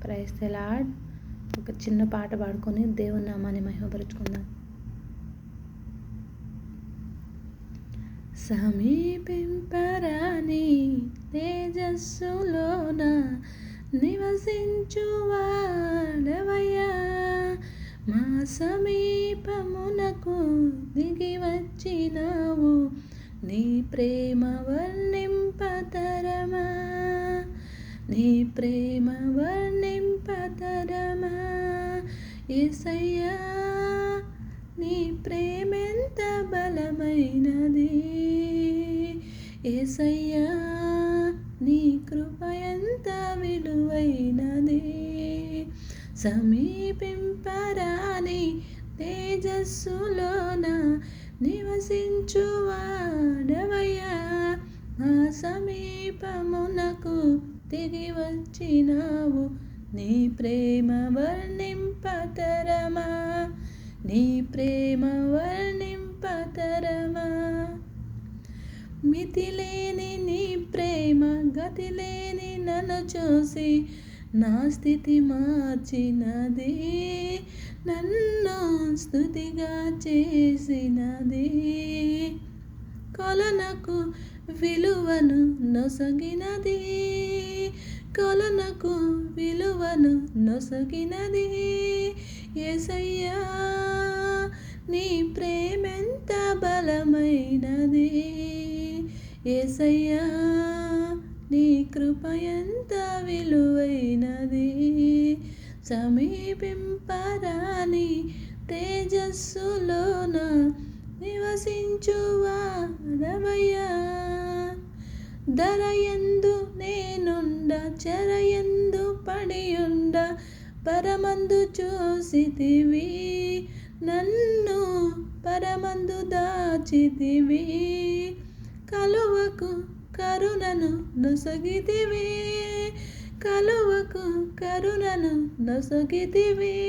Praise the lord. ఒక చిన్న పాట పాడుకొని దేవుని నామాన్ని మహిమపరుచుకుందాం. సమీపింపరాని తేజస్సులోన నివసించువాడవయ్యా, మా సమీపమునకు దిగి వచ్చినావు, నీ ప్రేమ వర్ణింపతరమా, నీ ప్రేమ వర్ణింపతరమా. యేసయ్యా, నీ ప్రేమెంత బలమైనది, యేసయ్యా నీ కృప ఎంత విలువైనది. సమీపింపరాని తేజస్సులోన నివసించువాడవయ్యా, ఆ సమీపమునకు దిగి వచ్చినావు, నీ ప్రేమ వర్ణింపతరమా, నీ ప్రేమ వర్ణింపతరమా. మితిలేని నీ ప్రేమ గతిలేని నన్ను చూసి నా స్థితి మార్చినది, నన్ను స్తుతిగా చేసినది. కొలనకు విలువను నొసగినది, కొలనకు విలువను నొసగినది. యేసయ్యా, నీ ప్రేమెంత బలమైనది, యేసయ్యా నీ కృప ఎంత విలువైనది. సమీపింపరాని తేజస్సులోన నివసించువాడవయ్యా, ధరయందు నేనుండ చెరయందు పడియుండ పరమందు చూసితివి, నన్ను పరమందు దాచితివి. కలువకు కరుణను నొసగితివి, కలువకు కరుణను నొసగితివి.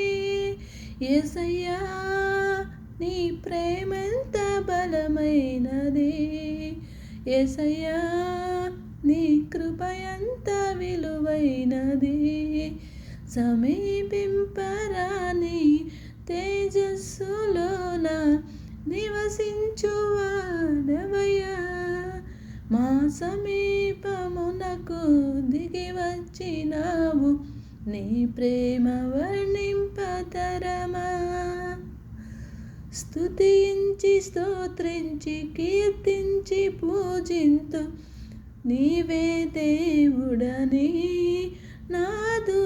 యేసయ్యా, నీ ప్రేమెంత బలమైనది, యేసయ్యా నీ కృప ఎంత విలువైనది. సమీపింపరాని తేజస్సులోన నివసించువాడవయ్యా, మా సమీపమునకు దిగి వచ్చినావు, నీ ప్రేమ వర్ణింపతరమా. స్తుతించి స్తోత్రించి కీర్తించి పూజింతు, నీవే దేవుడని నాదు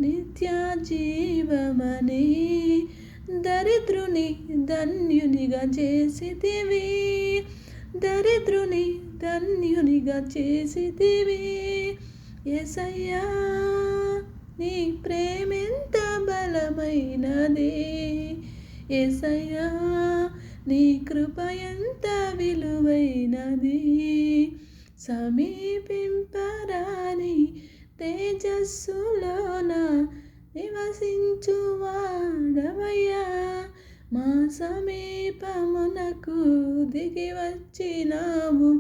నిత్య జీవమని. దరిద్రుని ధన్యునిగా చేసితివి, దరిద్రుని ధన్యునిగా చేసితివి. యేసయ్యా, నీ ప్రేమెంత బలమైనది, యేసయ్యా నీ కృప ఎంత విలువైనది. సమీపింపరాని తేజస్సులోన నివసించువాడవయ్యా, మా సమీపమునకు దిగి వచ్చినావు,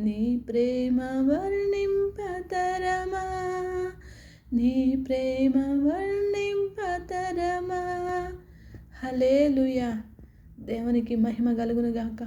నీ ప్రేమ వర్ణింపతరమా, నీ ప్రేమ వర్ణింపతరమా. హల్లెలూయా. దేవునికి మహిమ కలుగును గాక.